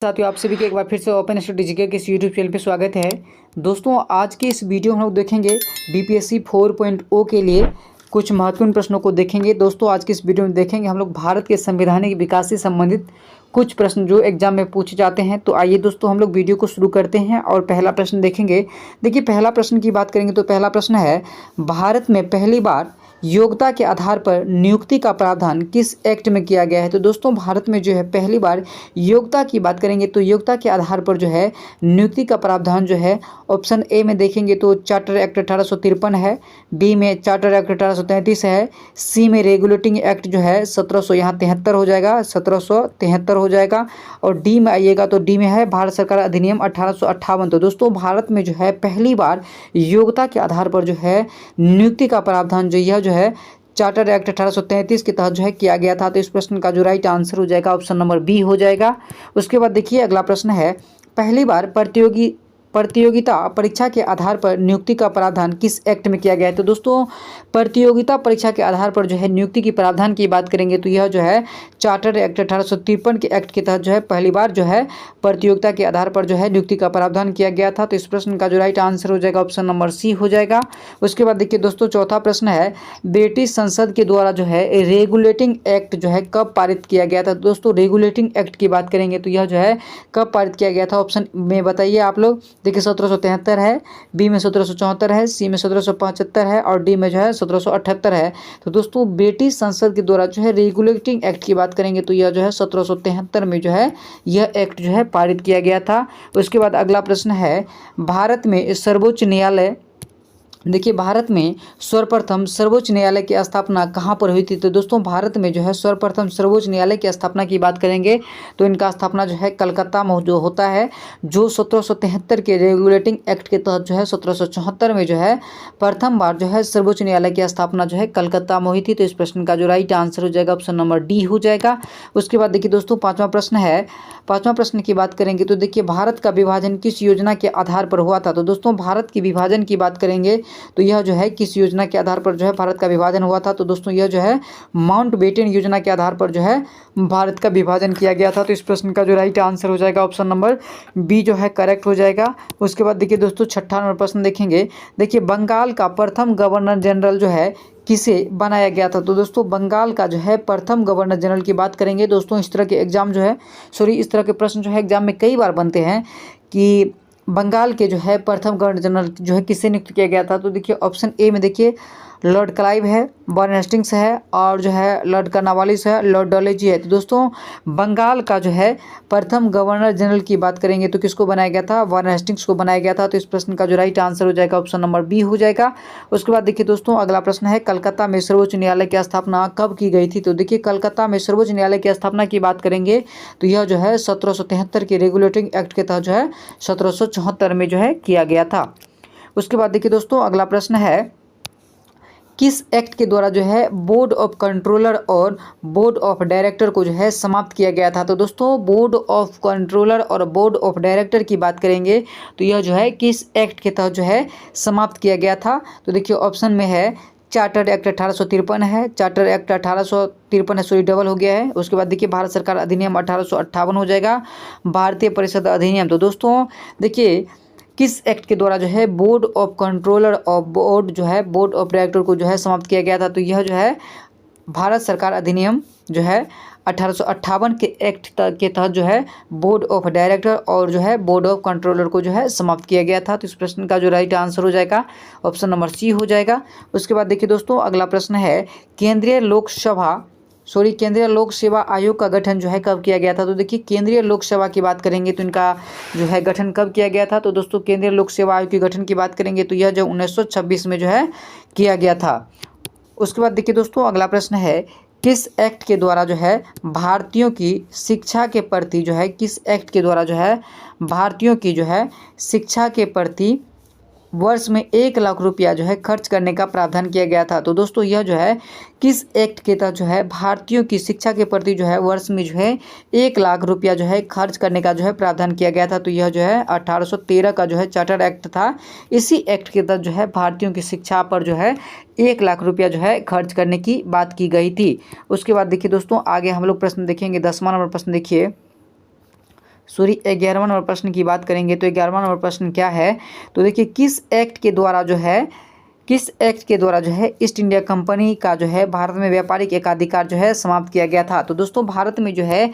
साथियों, आप सभी के एक बार फिर से ओपन स्टडी जीके के इस यूट्यूब चैनल पे स्वागत है। दोस्तों, आज की इस वीडियो में हम लोग देखेंगे बीपीएससी 4.0 के लिए कुछ महत्वपूर्ण प्रश्नों को देखेंगे। दोस्तों, आज की इस वीडियो में देखेंगे हम लोग भारत के संवैधानिक विकास से संबंधित कुछ प्रश्न जो एग्जाम में पूछे जाते हैं। तो आइए दोस्तों, हम लोग वीडियो को शुरू करते हैं और पहला प्रश्न देखेंगे। देखिए, पहला प्रश्न की बात करेंगे तो पहला प्रश्न है, भारत में पहली बार योग्यता के आधार पर नियुक्ति का प्रावधान किस एक्ट में किया गया है। तो दोस्तों, भारत में जो है पहली बार योग्यता की बात करेंगे तो योग्यता के आधार पर जो है नियुक्ति का प्रावधान जो है ऑप्शन ए में देखेंगे तो चार्टर एक्ट 1853 है, बी में चार्टर एक्ट 1833 है, सी में रेगुलेटिंग एक्ट जो है 1700 यहाँ 73 हो जाएगा, 1773 हो जाएगा, और डी में आइएगा तो डी में है भारत सरकार अधिनियम 1858। तो दोस्तों, भारत में जो है पहली बार योग्यता के आधार पर जो है नियुक्ति का प्रावधान जो यह जो है चार्टर एक्ट 1833 के तहत जो है किया गया था। तो इस प्रश्न का जो राइट आंसर हो जाएगा ऑप्शन नंबर बी हो जाएगा। उसके बाद देखिए, अगला प्रश्न है, पहली बार प्रतियोगिता परीक्षा के आधार पर नियुक्ति का प्रावधान किस एक्ट में किया गया है। तो दोस्तों, प्रतियोगिता परीक्षा के आधार पर जो है नियुक्ति की प्रावधान की बात करेंगे तो यह जो है चार्टर एक्ट 1853 के एक्ट के तहत जो है पहली बार जो है प्रतियोगिता के आधार पर जो है नियुक्ति का प्रावधान किया गया था। तो इस प्रश्न का जो राइट आंसर हो जाएगा ऑप्शन नंबर सी हो जाएगा। उसके बाद देखिए दोस्तों, चौथा प्रश्न है, ब्रिटिश संसद के द्वारा जो है रेगुलेटिंग एक्ट जो है कब पारित किया गया था। दोस्तों, रेगुलेटिंग एक्ट की बात करेंगे तो यह जो है कब पारित किया गया था, ऑप्शन में बताइए आप लोग। देखिए, 1773 है, बी में 1774 है, सी में 1775 है, और डी में जो है 1778 है। तो दोस्तों, ब्रिटिश संसद के द्वारा जो है रेगुलेटिंग एक्ट की बात करेंगे तो यह जो है 1773 में जो है यह एक्ट जो है पारित किया गया था। उसके बाद अगला प्रश्न है, भारत में सर्वोच्च न्यायालय, देखिए भारत में सर्वप्रथम सर्वोच्च न्यायालय की स्थापना कहाँ पर हुई थी। तो दोस्तों, भारत में जो है सर्वप्रथम सर्वोच्च न्यायालय की स्थापना की बात करेंगे तो इनका स्थापना जो है कलकत्ता में जो होता है, जो 1773 के रेगुलेटिंग एक्ट के तहत जो है 1774 में जो है प्रथम बार जो है सर्वोच्च न्यायालय की स्थापना जो है कलकत्ता में हुई थी। तो इस प्रश्न का जो राइट आंसर हो जाएगा ऑप्शन नंबर डी हो जाएगा। उसके बाद देखिए दोस्तों, पाँचवा प्रश्न है, पाँचवा प्रश्न की बात करेंगे तो देखिए भारत का विभाजन किस योजना के आधार पर हुआ था। तो दोस्तों, भारत की विभाजन की बात करेंगे तो यह जो है किस योजना के आधार पर जो है भारत का विभाजन हुआ था। तो दोस्तों, यह जो है माउंटबेटन योजना के आधार पर जो है भारत का विभाजन किया गया था। तो इस प्रश्न का जो राइट आंसर हो जाएगा ऑप्शन नंबर बी जो है करेक्ट हो जाएगा। उसके बाद देखिए दोस्तों, छठा नंबर प्रश्न देखेंगे। देखिए, बंगाल का प्रथम गवर्नर जनरल जो है किसे बनाया गया था। तो दोस्तों, बंगाल का जो है प्रथम गवर्नर जनरल की बात करेंगे। दोस्तों, इस तरह के एग्जाम जो है इस तरह के प्रश्न जो है एग्जाम में कई बार बनते हैं कि बंगाल के जो है प्रथम गवर्नर जनरल जो है किसे नियुक्त किया गया था। तो देखिए, ऑप्शन ए में देखिए लॉर्ड क्लाइव है, वारन हेस्टिंग्स है, और जो है लॉर्ड कर्नवालिस है, लॉर्ड डलहौजी है। तो दोस्तों, बंगाल का जो है प्रथम गवर्नर जनरल की बात करेंगे तो किसको बनाया गया था, वारन हेस्टिंग्स को बनाया गया था। तो इस प्रश्न का जो राइट आंसर हो जाएगा ऑप्शन नंबर बी हो जाएगा। उसके बाद देखिए दोस्तों, अगला प्रश्न है, कलकत्ता में सर्वोच्च न्यायालय की स्थापना कब की गई थी। तो देखिए, कलकत्ता में सर्वोच्च न्यायालय की स्थापना की बात करेंगे तो यह जो है 1773 के रेगुलेटिंग एक्ट के तहत जो है 1774 में जो है किया गया था। उसके बाद देखिए दोस्तों, अगला प्रश्न है, किस एक्ट के द्वारा जो है बोर्ड ऑफ कंट्रोलर और बोर्ड ऑफ डायरेक्टर को जो है समाप्त किया गया था। तो दोस्तों, बोर्ड ऑफ कंट्रोलर और बोर्ड ऑफ डायरेक्टर की बात करेंगे तो यह जो है किस एक्ट के तहत जो है समाप्त किया गया था। तो देखिए, ऑप्शन में है चार्टर एक्ट 1853 है, चार्टर एक्ट 1853 है, सॉरी डबल हो गया है। उसके बाद देखिए भारत सरकार अधिनियम 1858 हो जाएगा, भारतीय परिषद अधिनियम। तो दोस्तों, देखिए किस एक्ट के द्वारा जो है बोर्ड ऑफ कंट्रोलर और बोर्ड जो है बोर्ड ऑफ डायरेक्टर को जो है समाप्त किया गया था। तो यह जो है भारत सरकार अधिनियम जो है 1858 के एक्ट के तहत जो है बोर्ड ऑफ डायरेक्टर और जो है बोर्ड ऑफ कंट्रोलर को जो है समाप्त किया गया था। तो इस प्रश्न का जो राइट आंसर हो जाएगा ऑप्शन नंबर सी हो जाएगा। उसके बाद देखिए दोस्तों, अगला प्रश्न है, केंद्रीय लोक सेवा आयोग का गठन जो है कब किया गया था। तो देखिए, केंद्रीय लोक सेवा की बात करेंगे तो इनका जो है गठन कब किया गया था। तो दोस्तों, केंद्रीय लोक सेवा आयोग के गठन की बात करेंगे तो यह जो 1926 में जो है किया गया था। उसके बाद देखिए दोस्तों, अगला प्रश्न है, किस एक्ट के द्वारा जो है भारतीयों की शिक्षा के प्रति जो है किस एक्ट के द्वारा जो है भारतीयों की जो है शिक्षा के प्रति वर्ष में 1 लाख रुपया जो है खर्च करने का प्रावधान किया गया था। तो दोस्तों, यह जो है किस एक्ट के तहत जो है भारतीयों की शिक्षा के प्रति जो है वर्ष में जो है 1 लाख रुपया जो है खर्च करने का जो है प्रावधान किया गया था। तो यह जो है 1813 का जो है चार्टर एक्ट था। इसी एक्ट के तहत जो है भारतीयों की शिक्षा पर जो है 1 लाख रुपया जो है खर्च करने की बात की गई थी। उसके बाद देखिए दोस्तों, आगे हम लोग प्रश्न देखेंगे। 10वां नंबर प्रश्न देखिए, सॉरी 11वां नंबर प्रश्न की बात करेंगे तो 11वां नंबर प्रश्न क्या है, तो देखिए किस एक्ट के द्वारा जो है ईस्ट इंडिया कंपनी का जो है भारत में व्यापारिक एकाधिकार जो है समाप्त किया गया था। तो दोस्तों भारत में जो है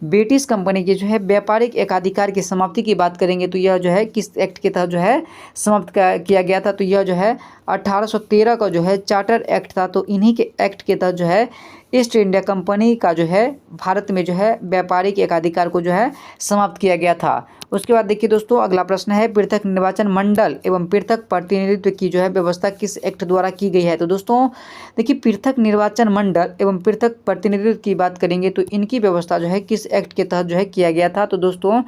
ब्रिटिश कंपनी के जो है व्यापारिक एकाधिकार की समाप्ति की बात करेंगे तो यह जो है किस एक्ट के तहत जो है समाप्त किया गया था, तो यह जो है 1813 का जो है चार्टर एक्ट था। तो इन्हीं के एक्ट के तहत जो है ईस्ट इंडिया कंपनी का जो है भारत में जो है व्यापारिक एकाधिकार को जो है समाप्त किया गया था। उसके बाद देखिए दोस्तों अगला प्रश्न है, पृथक निर्वाचन मंडल एवं पृथक प्रतिनिधित्व की जो है व्यवस्था किस एक्ट द्वारा की गई है। तो दोस्तों देखिए पृथक निर्वाचन मंडल एवं पृथक प्रतिनिधित्व की बात करेंगे तो इनकी व्यवस्था जो है किस एक्ट के तहत जो है किया गया था। तो दोस्तों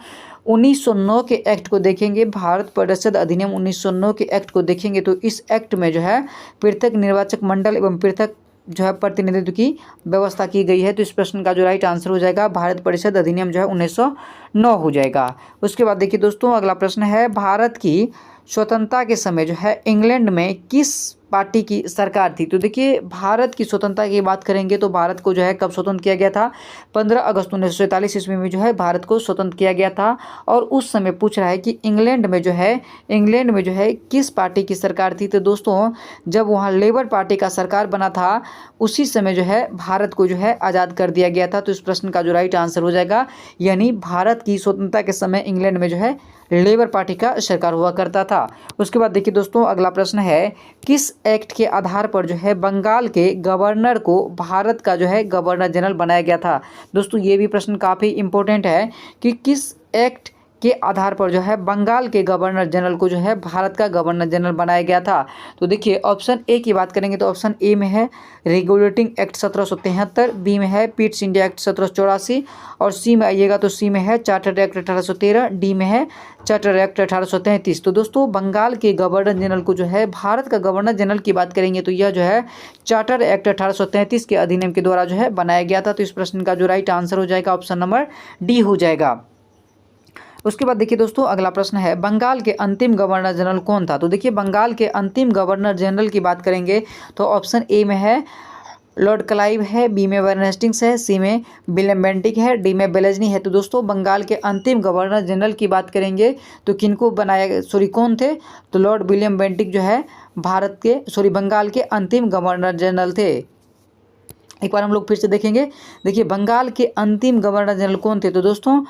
1909 के एक्ट को देखेंगे, भारत परिषद अधिनियम 1909 के एक्ट को देखेंगे तो इस एक्ट में जो है पृथक निर्वाचक मंडल एवं पृथक जो है प्रतिनिधित्व की व्यवस्था की गई है। तो इस प्रश्न का जो राइट आंसर हो जाएगा भारत परिषद अधिनियम जो है 1909 हो जाएगा। उसके बाद देखिए दोस्तों अगला प्रश्न है, भारत की स्वतंत्रता के समय जो है इंग्लैंड में किस पार्टी की सरकार थी। तो देखिए भारत की स्वतंत्रता की बात करेंगे तो भारत को जो है कब स्वतंत्र किया गया था, 15 अगस्त 1947 ईस्वी में जो है भारत को स्वतंत्र किया गया था। और उस समय पूछ रहा है कि इंग्लैंड में जो है किस पार्टी की सरकार थी। तो दोस्तों जब वहाँ लेबर पार्टी का सरकार बना था उसी समय जो है भारत को जो है आज़ाद कर दिया गया था। तो इस प्रश्न का जो राइट आंसर हो जाएगा, यानी भारत की स्वतंत्रता के समय इंग्लैंड में जो है लेबर पार्टी का सरकार हुआ करता था। उसके बाद देखिए दोस्तों अगला प्रश्न है, किस एक्ट के आधार पर जो है बंगाल के गवर्नर को भारत का जो है गवर्नर जनरल बनाया गया था। दोस्तों ये भी प्रश्न काफ़ी इंपॉर्टेंट है कि किस एक्ट के आधार पर जो है बंगाल के गवर्नर जनरल को जो है भारत का गवर्नर जनरल बनाया गया था। तो देखिए ऑप्शन ए की बात करेंगे तो ऑप्शन ए में है रेगुलेटिंग एक्ट 1773, बी में है पिट्स इंडिया एक्ट 1784 और सी में आइएगा तो सी में है चार्टर एक्ट 1813, डी में है चार्टर एक्ट 1833। तो दोस्तों बंगाल के गवर्नर जनरल को जो है भारत का गवर्नर जनरल की बात करेंगे तो यह जो है चार्टर एक्ट 1833 के अधिनियम के द्वारा जो है बनाया गया था। तो इस प्रश्न का जो राइट आंसर हो जाएगा ऑप्शन नंबर डी हो जाएगा। उसके बाद देखिए दोस्तों अगला प्रश्न है, बंगाल के अंतिम गवर्नर जनरल कौन था। तो देखिए बंगाल के अंतिम गवर्नर जनरल की बात करेंगे तो ऑप्शन ए में है लॉर्ड क्लाइव है, बी में वारेन हेस्टिंग्स है, सी में विलियम बेंटिक है, डी में बेलेजनी है। तो दोस्तों बंगाल के अंतिम गवर्नर जनरल की बात करेंगे तो किनको कौन थे, तो लॉर्ड विलियम बेंटिक जो है बंगाल के अंतिम गवर्नर जनरल थे। एक बार हम लोग फिर से देखेंगे, देखिए बंगाल के अंतिम गवर्नर जनरल कौन थे। तो दोस्तों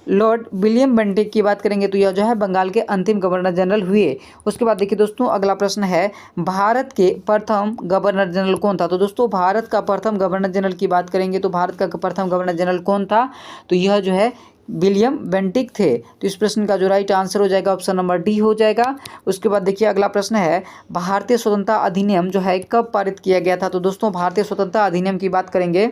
लॉर्ड विलियम बेंटिक की बात करेंगे तो यह जो है बंगाल के अंतिम गवर्नर जनरल हुए। उसके बाद देखिए दोस्तों अगला प्रश्न है, भारत के प्रथम गवर्नर जनरल कौन था। तो दोस्तों भारत का प्रथम गवर्नर जनरल की बात करेंगे तो भारत का प्रथम गवर्नर जनरल कौन था, तो यह जो है विलियम बेंटिक थे। तो इस प्रश्न का जो राइट आंसर हो जाएगा ऑप्शन नंबर डी हो जाएगा। उसके बाद देखिए अगला प्रश्न है, भारतीय स्वतंत्रता अधिनियम जो है कब पारित किया गया था। तो दोस्तों भारतीय स्वतंत्रता अधिनियम की बात करेंगे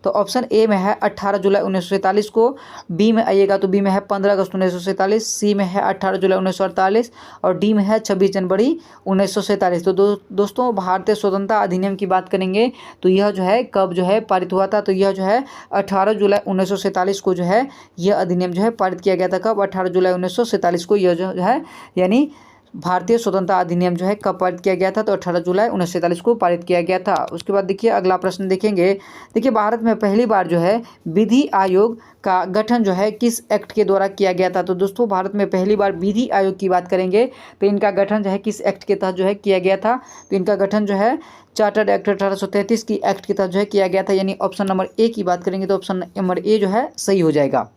तो ऑप्शन ए में है 18 जुलाई 1947 को, बी में आइएगा तो बी में है 15 अगस्त 1947, सी में है 18 जुलाई 1948 और डी में है 26 जनवरी 1947। तो दोस्तों भारतीय स्वतंत्रता अधिनियम की बात करेंगे तो यह जो है कब जो है पारित हुआ था, तो यह जो है 18 जुलाई 1947 को जो है यह अधिनियम जो है पारित किया गया था। कब, 18 जुलाई 1947 को यह जो है यानी भारतीय स्वतंत्रता अधिनियम जो है कब पारित किया गया था, तो 18 जुलाई 1947 को पारित किया गया था। उसके बाद देखिए अगला प्रश्न देखेंगे, देखिए भारत में पहली बार जो है विधि आयोग का गठन जो है किस एक्ट के द्वारा किया गया था। तो दोस्तों भारत में पहली बार विधि आयोग की बात करेंगे तो इनका गठन जो है किस एक्ट के तहत जो है किया गया था, तो इनका गठन जो है चार्टर्ड एक्ट 1833 की एक्ट के तहत जो है किया गया था। यानी ऑप्शन नंबर ए की बात करेंगे तो ऑप्शन नंबर ए जो है सही हो जाएगा।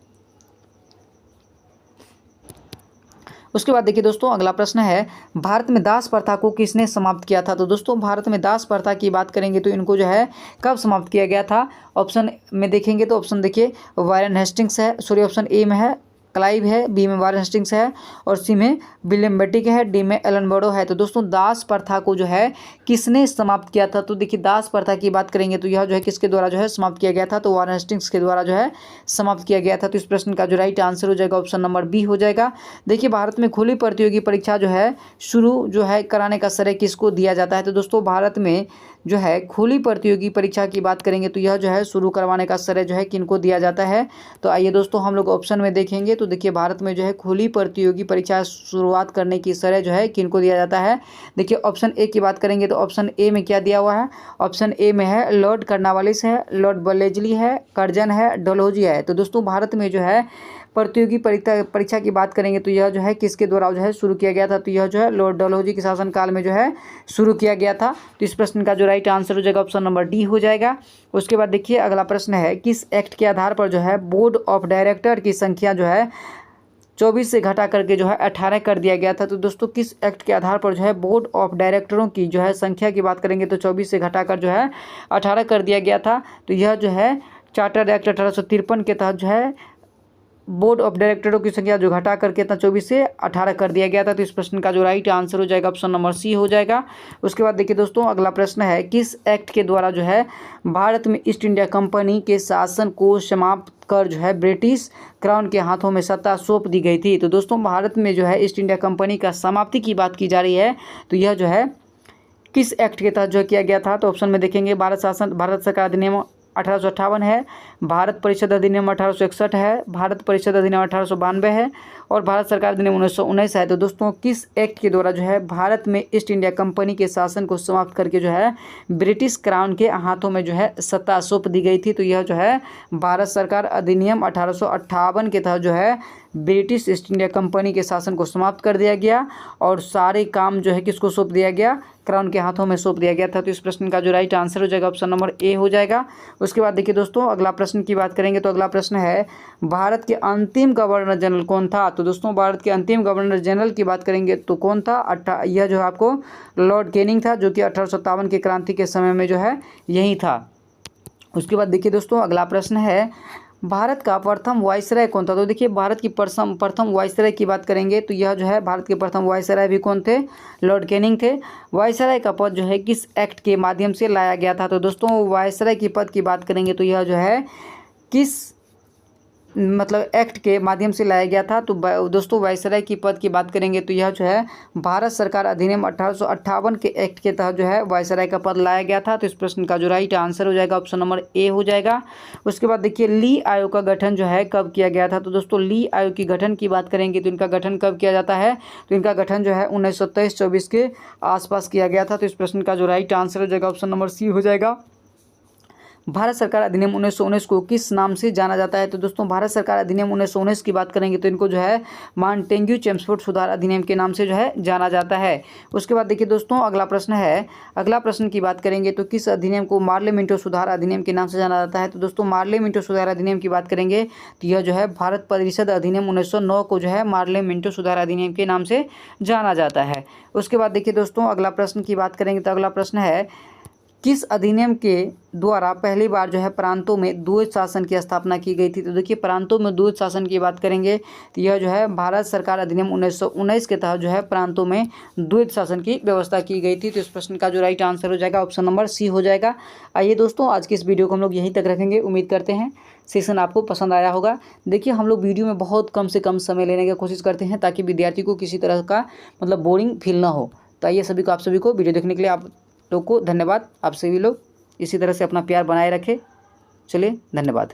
उसके बाद देखिए दोस्तों अगला प्रश्न है, भारत में दास प्रथा को किसने समाप्त किया था। तो दोस्तों भारत में दास प्रथा की बात करेंगे तो इनको जो है कब समाप्त किया गया था। ऑप्शन में देखेंगे तो ऑप्शन देखिए वारेन हेस्टिंग्स है, ऑप्शन ए में है क्लाइव है, बी में वारेन हेस्टिंग्स है और सी में विलियम बेंटिक है, डी में एलन बर्डो है। तो दोस्तों दास प्रथा को जो है किसने समाप्त किया था। तो देखिए दास प्रथा की बात करेंगे तो यह जो है किसके द्वारा जो है समाप्त किया गया था, तो वारेन हेस्टिंग्स के द्वारा जो है समाप्त किया गया था। तो इस प्रश्न का जो राइट आंसर हो जाएगा ऑप्शन नंबर बी हो जाएगा। देखिए भारत में खुली प्रतियोगी परीक्षा जो है शुरू जो है कराने का श्रेय किसको दिया जाता है। तो दोस्तों भारत में जो है खुली प्रतियोगी परीक्षा की बात करेंगे तो यह जो है शुरू करवाने का श्रेय जो है किनको दिया जाता है। तो आइए दोस्तों हम लोग ऑप्शन में देखेंगे तो देखिए भारत में जो है खुली प्रतियोगी परीक्षा शुरुआत करने की श्रेय जो है किनको दिया जाता है। देखिए ऑप्शन ए की बात करेंगे तो ऑप्शन ए में क्या दिया हुआ है, ऑप्शन ए में है लॉर्ड कर्नवालिस है, लॉर्ड बलेजली है, कर्जन है, डलहौजी है। तो दोस्तों भारत में जो है प्रतियोगी परीक्षा की बात करेंगे तो यह जो है किसके द्वारा जो है शुरू किया गया था, तो यह जो है लॉर्ड डलहौजी के शासनकाल में जो है शुरू किया गया था। तो इस प्रश्न का जो राइट आंसर हो जाएगा ऑप्शन नंबर डी हो जाएगा। उसके बाद देखिए अगला प्रश्न है, किस एक्ट के आधार पर जो है बोर्ड ऑफ डायरेक्टर की संख्या जो है 24 से घटा करके जो है 18 कर दिया गया था। तो दोस्तों किस एक्ट के आधार पर जो है बोर्ड ऑफ डायरेक्टरों की जो है संख्या की बात करेंगे तो 24 से घटाकर जो है 18 कर दिया गया था। तो यह जो है चार्टर एक्ट 1853 के तहत जो है बोर्ड ऑफ डायरेक्टरों की संख्या जो घटा करके 24 से 18 कर दिया गया था। तो इस प्रश्न का जो राइट आंसर हो जाएगा ऑप्शन नंबर सी हो जाएगा। उसके बाद देखिए दोस्तों अगला प्रश्न है, किस एक्ट के द्वारा जो है भारत में ईस्ट इंडिया कंपनी के शासन को समाप्त कर जो है ब्रिटिश क्राउन के हाथों में सत्ता सौंप दी गई थी। तो दोस्तों भारत में जो है ईस्ट इंडिया कंपनी का समाप्ति की बात की जा रही है, तो यह जो है किस एक्ट के तहत जो किया गया था। तो ऑप्शन में देखेंगे भारत सरकार अधिनियम 1858 है, भारत परिषद अधिनियम 1861 है, भारत परिषद अधिनियम 1892 है और भारत सरकार अधिनियम 1919 है। तो दोस्तों किस एक्ट के द्वारा जो है भारत में ईस्ट इंडिया कंपनी के शासन को समाप्त करके जो है ब्रिटिश क्राउन के हाथों में जो है सत्ता सौंप दी गई थी। तो यह जो है भारत सरकार अधिनियम 1858 के तहत जो है ब्रिटिश ईस्ट इंडिया कंपनी के शासन को समाप्त कर दिया गया और सारे काम जो है किसको सौंप दिया गया, क्राउन के हाथों में सौंप दिया गया था। तो इस प्रश्न का जो राइट आंसर हो जाएगा ऑप्शन नंबर ए हो जाएगा। उसके बाद देखिए दोस्तों अगला प्रश्न की बात करेंगे तो अगला प्रश्न है, भारत के अंतिम गवर्नर जनरल कौन था। तो दोस्तों भारत के अंतिम गवर्नर जनरल की बात करेंगे तो कौन था, यह जो है आपको लॉर्ड कैनिंग था, जो कि 1857 की क्रांति के समय में जो है यही था। उसके बाद देखिए दोस्तों अगला प्रश्न है, भारत का प्रथम वायसराय कौन था। तो देखिए भारत की प्रथम वायसराय की बात करेंगे तो यह जो है भारत के प्रथम वायसराय भी कौन थे, लॉर्ड कैनिंग थे। वायसराय का पद जो है किस एक्ट के माध्यम से लाया गया था। तो दोस्तों वायसराय की पद की बात करेंगे तो यह जो है किस एक्ट के माध्यम से लाया गया था। तो दोस्तों वायसराय की पद की बात करेंगे तो यह जो है भारत सरकार अधिनियम 1858 के एक्ट के तहत जो है वायसराय का पद लाया गया था। तो इस प्रश्न का जो राइट आंसर हो जाएगा ऑप्शन नंबर ए हो जाएगा। उसके बाद देखिए ली आयोग का गठन जो है कब किया गया था। तो दोस्तों ली आयोग की गठन की बात करेंगे तो इनका गठन कब किया जाता है, तो इनका गठन जो है 1923-24 के आसपास किया गया था। तो इस प्रश्न का जो राइट आंसर हो जाएगा ऑप्शन नंबर सी हो जाएगा। भारत सरकार अधिनियम 1919 को किस नाम से जाना जाता है। तो दोस्तों भारत सरकार अधिनियम 1919 की बात करेंगे तो इनको जो है मॉन्टेग्यू चेम्सफोर्ड सुधार अधिनियम के नाम से जो है जाना जाता है। उसके बाद देखिए दोस्तों अगला प्रश्न है, अगला प्रश्न की बात करेंगे तो किस अधिनियम को मार्ले मिंटो सुधार अधिनियम के नाम से जाना जाता है। तो दोस्तों मार्ले मिंटो सुधार अधिनियम की बात करेंगे तो यह जो है भारत परिषद अधिनियम 1909 को जो है मार्ले मिंटो सुधार अधिनियम के नाम से जाना जाता है। उसके बाद देखिए दोस्तों अगला प्रश्न की बात करेंगे तो अगला प्रश्न है, किस अधिनियम के द्वारा पहली बार जो है प्रांतों में द्वैत शासन की स्थापना की गई थी। तो देखिए प्रांतों में द्वैत शासन की बात करेंगे तो यह जो है भारत सरकार अधिनियम 1919 के तहत जो है प्रांतों में द्वैत शासन की व्यवस्था की गई थी। तो इस प्रश्न का जो राइट आंसर हो जाएगा ऑप्शन नंबर सी हो जाएगा। आइए दोस्तों आज की इस वीडियो को हम लोग यहीं तक रखेंगे। उम्मीद करते हैं सेशन आपको पसंद आया होगा। देखिए हम लोग वीडियो में बहुत कम से कम समय लेने की कोशिश करते हैं ताकि विद्यार्थी को किसी तरह का बोरिंग फील ना हो। तो आइए आप सभी को वीडियो देखने के लिए आप लोग को धन्यवाद। आप सभी लोग इसी तरह से अपना प्यार बनाए रखें। चलिए धन्यवाद।